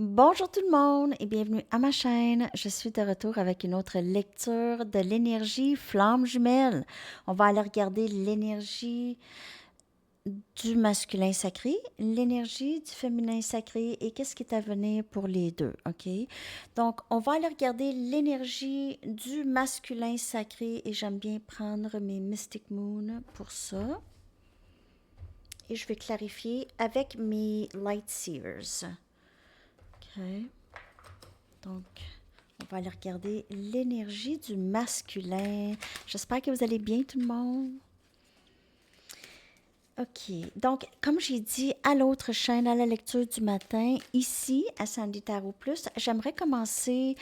Bonjour tout le monde et bienvenue à ma chaîne. Je suis de retour avec une autre lecture de l'énergie flamme jumelle. On va aller regarder l'énergie du masculin sacré, l'énergie du féminin sacré et qu'est-ce qui est à venir pour les deux, OK? Donc, on va aller regarder l'énergie du masculin sacré et j'aime bien prendre mes Mystic Moon pour ça. Et je vais clarifier avec mes Light Seers. OK? Donc, on va aller regarder l'énergie du masculin. J'espère que vous allez bien tout le monde. OK. Donc, comme j'ai dit à l'autre chaîne, à la lecture du matin, ici, à Sandy Tarot Plus, j'aimerais commencer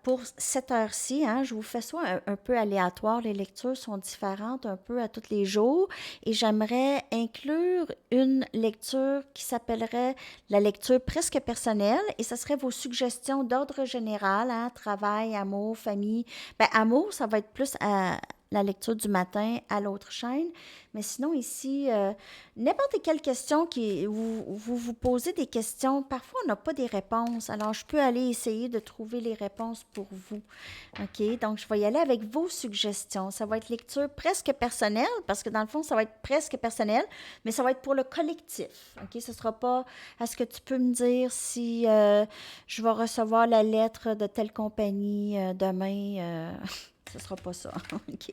pour cette heure-ci. Hein, je vous fais ça un peu aléatoire. Les lectures sont différentes un peu à tous les jours. Et j'aimerais inclure une lecture qui s'appellerait la lecture presque personnelle. Et ce serait vos suggestions d'ordre général, hein, travail, amour, famille. Ben, amour, ça va être plus à la lecture du matin à l'autre chaîne. Mais sinon, ici, n'importe quelle question qui vous posez des questions, parfois on n'a pas des réponses. Alors, je peux aller essayer de trouver les réponses pour vous. OK? Donc, je vais y aller avec vos suggestions. Ça va être lecture presque personnelle, parce que dans le fond, ça va être presque personnel, mais ça va être pour le collectif. OK? Ce ne sera pas, est-ce que tu peux me dire si je vais recevoir la lettre de telle compagnie demain? Ce ne sera pas ça. OK?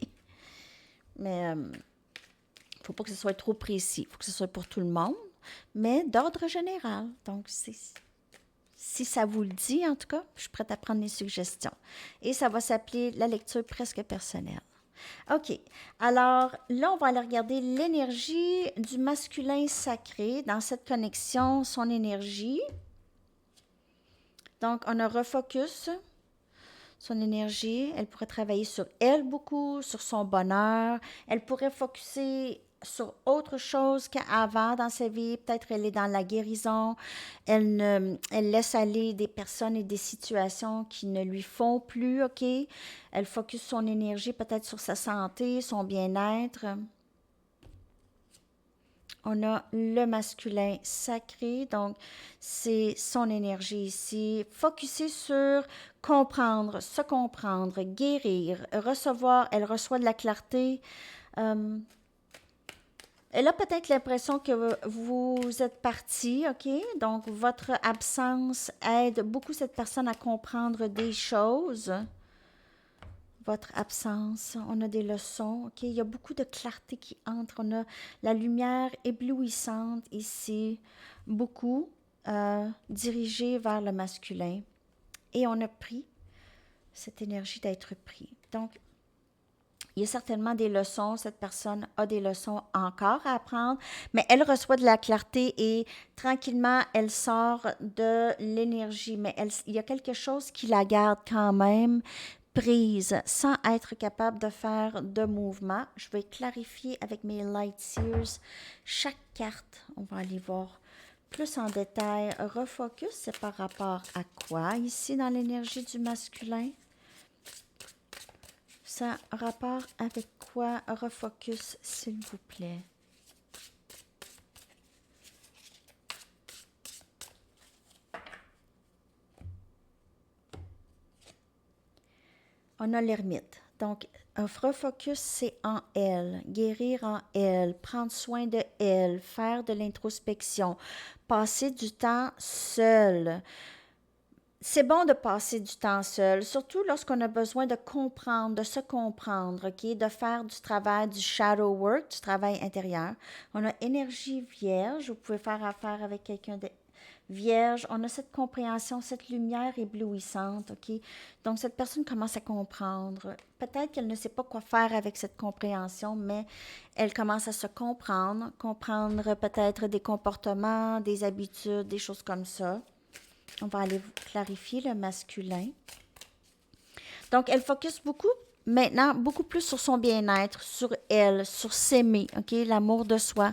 Mais il ne faut pas que ce soit trop précis. Il faut que ce soit pour tout le monde, mais d'ordre général. Donc, si ça vous le dit, en tout cas, je suis prête à prendre les suggestions. Et ça va s'appeler la lecture presque personnelle. OK. Alors, là, on va aller regarder l'énergie du masculin sacré dans cette connexion, son énergie. Donc, on a refocus son énergie. Elle pourrait travailler sur elle beaucoup, sur son bonheur. Elle pourrait focuser sur autre chose qu'avant dans sa vie. Peut-être elle est dans la guérison. Elle laisse aller des personnes et des situations qui ne lui font plus, OK? Elle focus son énergie peut-être sur sa santé, son bien-être. On a le masculin sacré, donc c'est son énergie ici. Focuser sur comprendre, se comprendre, guérir, recevoir. Elle reçoit de la clarté. Euh, Elle a peut-être l'impression que vous êtes parti, OK? Donc, votre absence aide beaucoup cette personne à comprendre des choses. Votre absence, on a des leçons, OK? Il y a beaucoup de clarté qui entre. On a la lumière éblouissante ici, beaucoup dirigée vers le masculin. Et on a pris cette énergie d'être pris. Donc, il y a certainement des leçons, cette personne a des leçons encore à apprendre, mais elle reçoit de la clarté et tranquillement, elle sort de l'énergie, mais il y a quelque chose qui la garde quand même prise sans être capable de faire de mouvement. Je vais clarifier avec mes Light Seers chaque carte. On va aller voir plus en détail. Refocus, c'est par rapport à quoi ici dans l'énergie du masculin? Ça a rapport avec quoi? Refocus, s'il vous plaît. On a l'ermite. Donc, un refocus, c'est en elle, guérir en elle, prendre soin de elle, faire de l'introspection, passer du temps seul. C'est bon de passer du temps seul, surtout lorsqu'on a besoin de comprendre, de se comprendre, OK? De faire du travail, du shadow work, du travail intérieur. On a énergie vierge, vous pouvez faire affaire avec quelqu'un de vierge. On a cette compréhension, cette lumière éblouissante, OK? Donc, cette personne commence à comprendre. Peut-être qu'elle ne sait pas quoi faire avec cette compréhension, mais elle commence à se comprendre, comprendre peut-être des comportements, des habitudes, des choses comme ça. On va aller clarifier le masculin. Donc, elle focus beaucoup, maintenant, beaucoup plus sur son bien-être, sur elle, sur s'aimer, OK? L'amour de soi.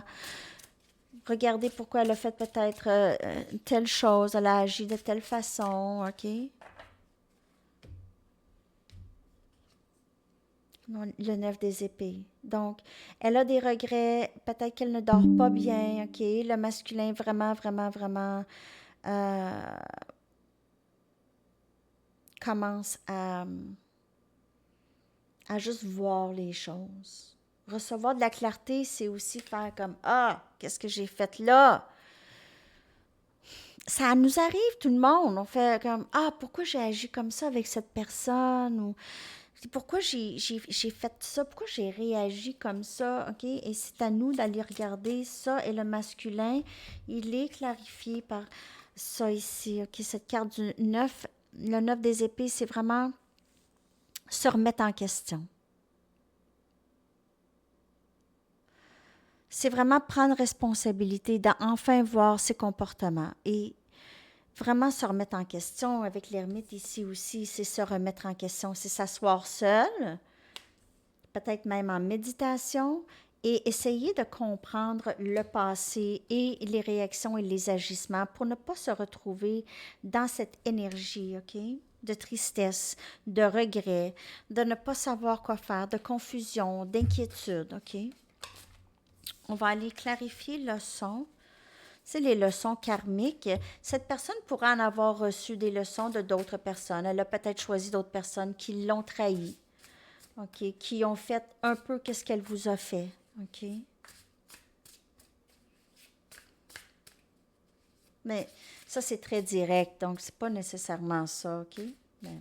Regardez pourquoi elle a fait peut-être telle chose, elle a agi de telle façon, OK? Le 9 des épées. Donc, elle a des regrets, peut-être qu'elle ne dort pas bien, OK? Le masculin vraiment, vraiment, vraiment commence à juste voir les choses. Recevoir de la clarté, c'est aussi faire comme ah, qu'est-ce que j'ai fait là? Ça nous arrive, tout le monde. On fait comme ah, pourquoi j'ai agi comme ça avec cette personne? Ou pourquoi j'ai fait ça? Pourquoi j'ai réagi comme ça? OK? Et c'est à nous d'aller regarder ça. Et le masculin, il est clarifié par ça ici. OK? Cette carte du 9, le 9 des épées, c'est vraiment se remettre en question. C'est vraiment prendre responsabilité d'enfin voir ses comportements et vraiment se remettre en question. Avec l'ermite ici aussi, c'est se remettre en question. C'est s'asseoir seul, peut-être même en méditation, et essayer de comprendre le passé et les réactions et les agissements pour ne pas se retrouver dans cette énergie, OK? De tristesse, de regret, de ne pas savoir quoi faire, de confusion, d'inquiétude, OK? On va aller clarifier le son. C'est les leçons karmiques. Cette personne pourrait en avoir reçu des leçons de d'autres personnes. Elle a peut-être choisi d'autres personnes qui l'ont trahi, OK, qui ont fait un peu qu'est-ce qu'elle vous a fait, OK? Mais ça, c'est très direct, donc c'est pas nécessairement ça, OK? Mais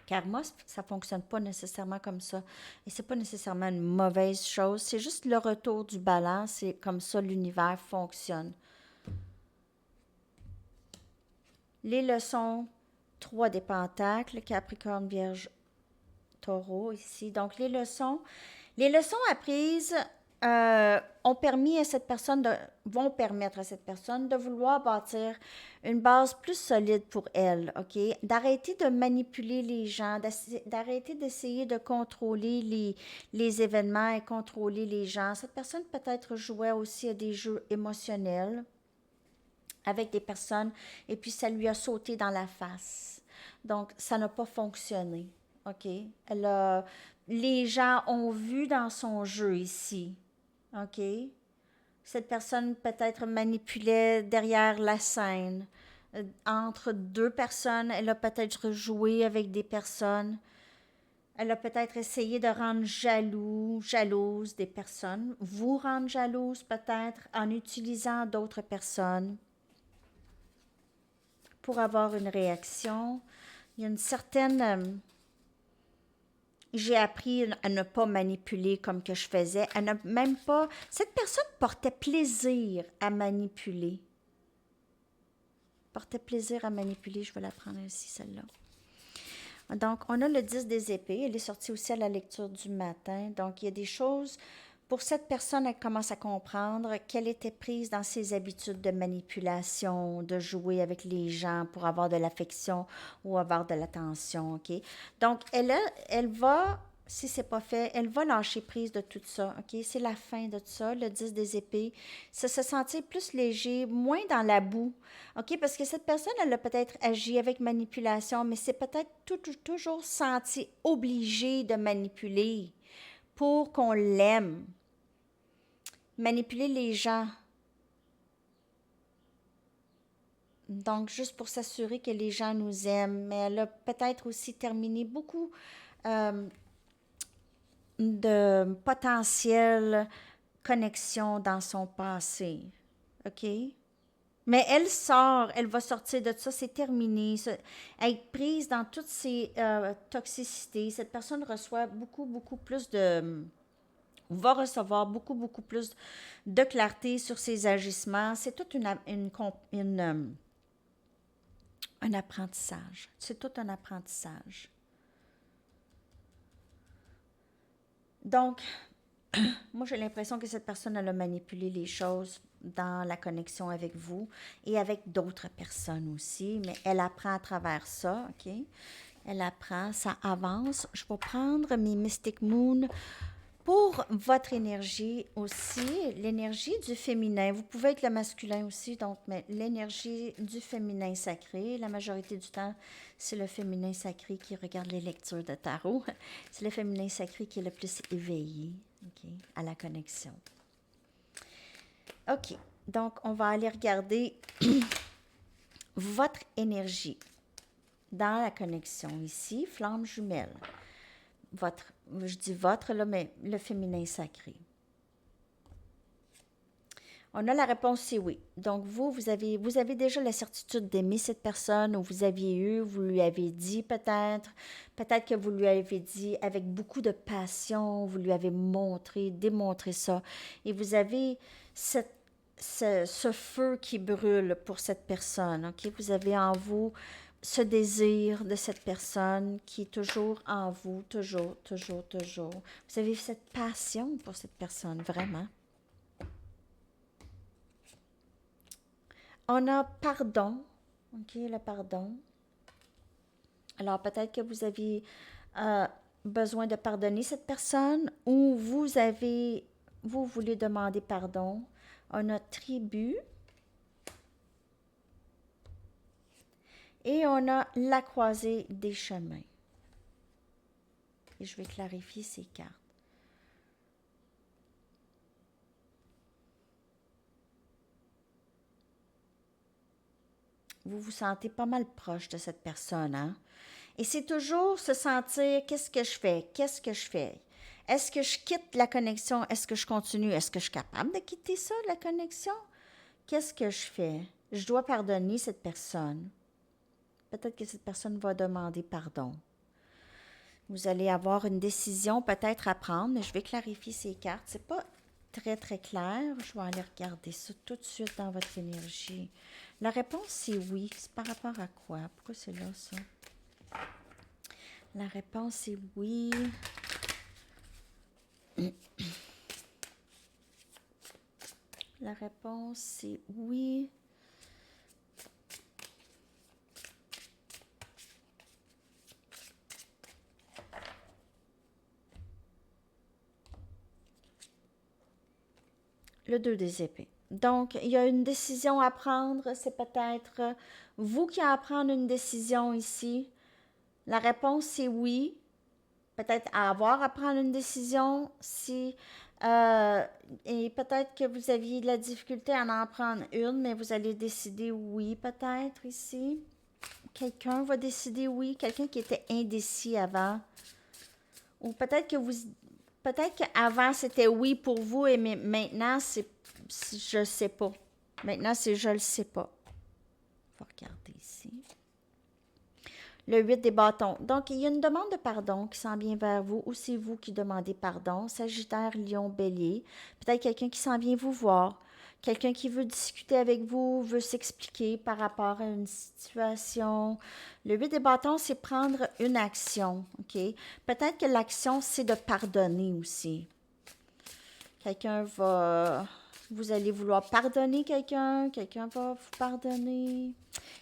karma, ça fonctionne pas nécessairement comme ça. Et c'est pas nécessairement une mauvaise chose, c'est juste le retour du balance, c'est comme ça l'univers fonctionne. Les leçons 3 des pentacles, Capricorne, Vierge, Taureau ici. Donc les leçons apprises ont permis à cette personne vont permettre à cette personne de vouloir bâtir une base plus solide pour elle, OK? D'arrêter de manipuler les gens, d'arrêter d'essayer de contrôler les événements et contrôler les gens. Cette personne peut-être jouait aussi à des jeux émotionnels avec des personnes et puis ça lui a sauté dans la face. Donc, ça n'a pas fonctionné. OK? Les gens ont vu dans son jeu ici. OK? Cette personne peut-être manipulait derrière la scène. Entre deux personnes, elle a peut-être joué avec des personnes. Elle a peut-être essayé de rendre jalouse des personnes. Vous rendre jalouse peut-être en utilisant d'autres personnes pour avoir une réaction. Il y a une certaine... j'ai appris à ne pas manipuler comme que je faisais, à ne même pas... Cette personne portait plaisir à manipuler. Portait plaisir à manipuler, je vais la prendre ici, celle-là. Donc, on a le 10 des épées, elle est sortie aussi à la lecture du matin. Donc, il y a des choses... Pour cette personne, elle commence à comprendre qu'elle était prise dans ses habitudes de manipulation, de jouer avec les gens pour avoir de l'affection ou avoir de l'attention, OK? Donc, elle va, si c'est pas fait, elle va lâcher prise de tout ça, OK? C'est la fin de tout ça, le 10 des épées. Se sentir plus léger, moins dans la boue, OK? Parce que cette personne, elle a peut-être agi avec manipulation, mais c'est peut-être toujours senti obligée de manipuler pour qu'on l'aime. Manipuler les gens. Donc, juste pour s'assurer que les gens nous aiment. Mais elle a peut-être aussi terminé beaucoup de potentielles connexions dans son passé. OK? Mais elle sort, elle va sortir de ça, c'est terminé. Être prise dans toutes ces toxicités, cette personne reçoit beaucoup plus de... va recevoir beaucoup plus de clarté sur ses agissements. C'est tout un apprentissage. C'est tout un apprentissage. Donc, moi, j'ai l'impression que cette personne, elle a manipulé les choses dans la connexion avec vous et avec d'autres personnes aussi, mais elle apprend à travers ça, OK? Elle apprend, ça avance. Je vais prendre mes Mystic Moon pour votre énergie aussi, l'énergie du féminin. Vous pouvez être le masculin aussi, donc, mais l'énergie du féminin sacré, la majorité du temps, c'est le féminin sacré qui regarde les lectures de tarot. C'est le féminin sacré qui est le plus éveillé, OK, à la connexion. OK, donc on va aller regarder votre énergie. dans la connexion ici, flamme jumelle. Votre, je dis votre, là, mais le féminin sacré. On a la réponse, c'est oui. Donc, vous avez déjà la certitude d'aimer cette personne, ou vous aviez eu, vous lui avez dit peut-être que vous lui avez dit avec beaucoup de passion, vous lui avez démontré ça, et vous avez ce feu qui brûle pour cette personne, ok? Vous avez en vous ce désir de cette personne qui est toujours en vous, toujours, toujours, toujours. Vous avez cette passion pour cette personne, vraiment. On a pardon, ok, le pardon. Alors peut-être que vous aviez besoin de pardonner cette personne ou vous voulez demander pardon. On a tribu et on a la croisée des chemins. Et je vais clarifier ces cartes. Vous vous sentez pas mal proche de cette personne, hein? Et c'est toujours se sentir, qu'est-ce que je fais? Qu'est-ce que je fais? Est-ce que je quitte la connexion? Est-ce que je continue? Est-ce que je suis capable de quitter ça, la connexion? Qu'est-ce que je fais? Je dois pardonner cette personne. Peut-être que cette personne va demander pardon. Vous allez avoir une décision peut-être à prendre, mais je vais clarifier ces cartes. C'est pas très, très clair. Je vais aller regarder ça tout de suite dans votre énergie. La réponse, c'est oui. C'est par rapport à quoi? Pourquoi c'est là, ça? La réponse est oui. La réponse, c'est oui. Le 2 des épées. Donc, il y a une décision à prendre. C'est peut-être vous qui avez à prendre une décision ici. La réponse, c'est oui. Peut-être à avoir à prendre une décision si et peut-être que vous aviez de la difficulté à en prendre une, mais vous allez décider oui peut-être ici. Quelqu'un va décider oui, quelqu'un qui était indécis avant. Ou peut-être qu'avant c'était oui pour vous et maintenant c'est je sais pas. Maintenant c'est je le sais pas. On va regarder ici. Le 8 des bâtons. Donc, il y a une demande de pardon qui s'en vient vers vous, ou c'est vous qui demandez pardon. Sagittaire, Lion, Bélier. Peut-être quelqu'un qui s'en vient vous voir. Quelqu'un qui veut discuter avec vous, veut s'expliquer par rapport à une situation. Le 8 des bâtons, c'est prendre une action. OK? Peut-être que l'action, c'est de pardonner aussi. Quelqu'un va... Vous allez vouloir pardonner quelqu'un va vous pardonner.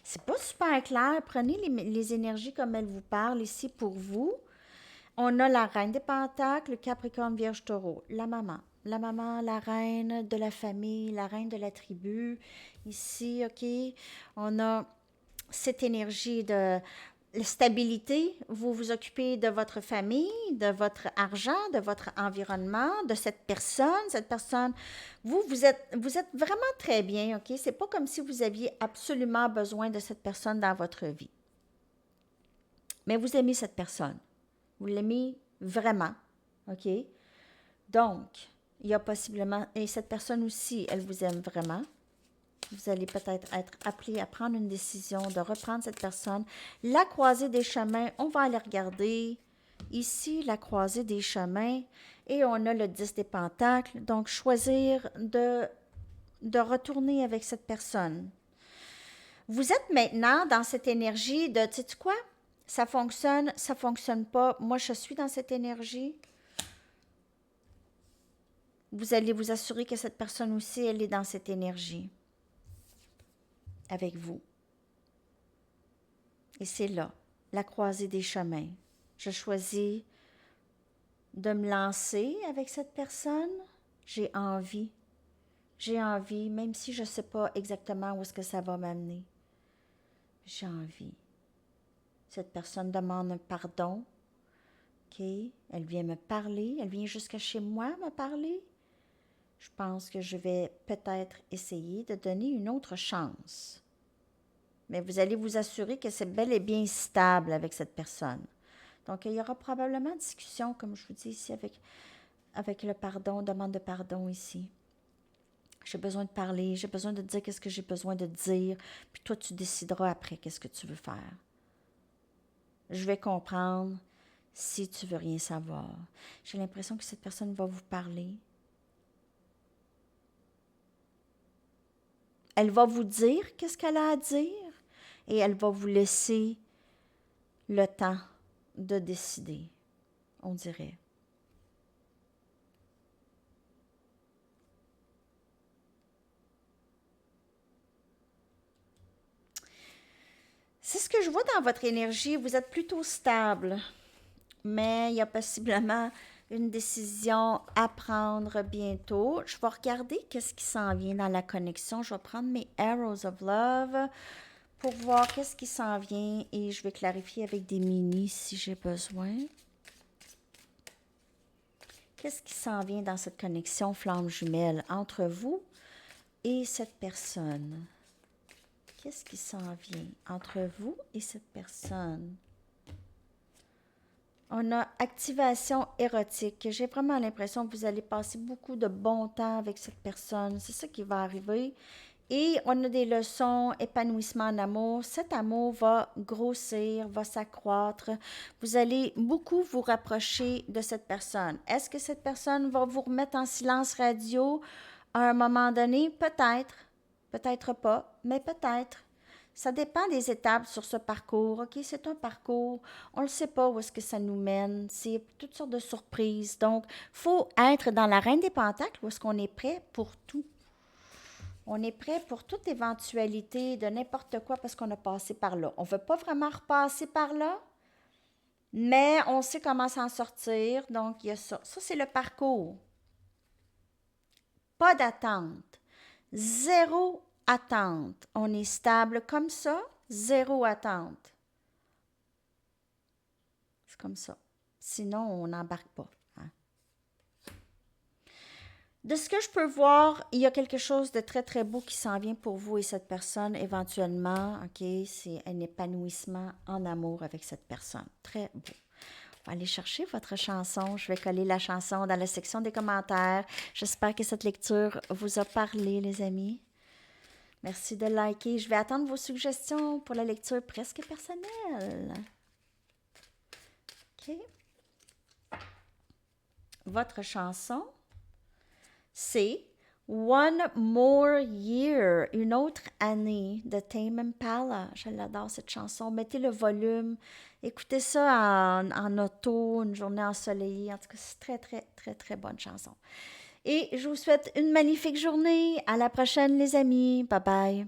C'est pas super clair. Prenez les énergies comme elles vous parlent ici pour vous. On a la reine des pentacles, le Capricorne, Vierge, Taureau, la maman, la reine de la famille, la reine de la tribu. Ici, OK, on a cette énergie de stabilité, vous vous occupez de votre famille, de votre argent, de votre environnement, de cette personne. Cette personne, vous êtes vraiment très bien, OK? C'est pas comme si vous aviez absolument besoin de cette personne dans votre vie. Mais vous aimez cette personne. Vous l'aimez vraiment, OK? Donc, il y a possiblement, et cette personne aussi, elle vous aime vraiment. Vous allez peut-être être appelé à prendre une décision de reprendre cette personne. La croisée des chemins, on va aller regarder ici la croisée des chemins et on a le 10 des pentacles. Donc, choisir de retourner avec cette personne. Vous êtes maintenant dans cette énergie de, tu sais quoi, ça fonctionne pas. Moi, je suis dans cette énergie. Vous allez vous assurer que cette personne aussi, elle est dans cette énergie avec vous. Et c'est là, la croisée des chemins. Je choisis de me lancer avec cette personne. J'ai envie, même si je ne sais pas exactement où est-ce que ça va m'amener. J'ai envie. Cette personne demande un pardon. OK? Elle vient me parler. Elle vient jusqu'à chez moi me parler. Je pense que je vais peut-être essayer de donner une autre chance. Mais vous allez vous assurer que c'est bel et bien stable avec cette personne. Donc, il y aura probablement discussion, comme je vous dis ici, avec le pardon, demande de pardon ici. J'ai besoin de parler, j'ai besoin de dire qu'est-ce que j'ai besoin de dire, puis toi, tu décideras après qu'est-ce que tu veux faire. Je vais comprendre si tu veux rien savoir. J'ai l'impression que cette personne va vous parler. Elle va vous dire qu'est-ce qu'elle a à dire et elle va vous laisser le temps de décider, on dirait. C'est ce que je vois dans votre énergie. Vous êtes plutôt stable, mais il y a possiblement une décision à prendre bientôt. Je vais regarder qu'est-ce qui s'en vient dans la connexion. Je vais prendre mes Arrows of Love pour voir qu'est-ce qui s'en vient et je vais clarifier avec des minis si j'ai besoin. Qu'est-ce qui s'en vient dans cette connexion flamme jumelle entre vous et cette personne? Qu'est-ce qui s'en vient entre vous et cette personne? On a activation érotique. J'ai vraiment l'impression que vous allez passer beaucoup de bon temps avec cette personne. C'est ça qui va arriver. Et on a des leçons, épanouissement en amour. Cet amour va grossir, va s'accroître. Vous allez beaucoup vous rapprocher de cette personne. Est-ce que cette personne va vous remettre en silence radio à un moment donné? Peut-être. Peut-être pas, mais peut-être. Ça dépend des étapes sur ce parcours. OK, c'est un parcours. On ne sait pas où est-ce que ça nous mène. C'est toutes sortes de surprises. Donc, il faut être dans la Reine des Pentacles où est-ce qu'on est prêt pour tout. On est prêt pour toute éventualité de n'importe quoi parce qu'on a passé par là. On ne veut pas vraiment repasser par là, mais on sait comment s'en sortir. Donc, il y a ça. Ça, c'est le parcours. Pas d'attente. Zéro attente. On est stable comme ça. Zéro attente. C'est comme ça. Sinon, on n'embarque pas. De ce que je peux voir, il y a quelque chose de très, très beau qui s'en vient pour vous et cette personne éventuellement. OK, c'est un épanouissement en amour avec cette personne. Très beau. On va aller chercher votre chanson. Je vais coller la chanson dans la section des commentaires. J'espère que cette lecture vous a parlé, les amis. Merci de liker. Je vais attendre vos suggestions pour la lecture presque personnelle. OK. Votre chanson, c'est One More Year, une autre année de Tame Impala. Je l'adore cette chanson. Mettez le volume, écoutez ça en auto, une journée ensoleillée. En tout cas, c'est très, très, très, très bonne chanson. Et je vous souhaite une magnifique journée. À la prochaine, les amis. Bye bye.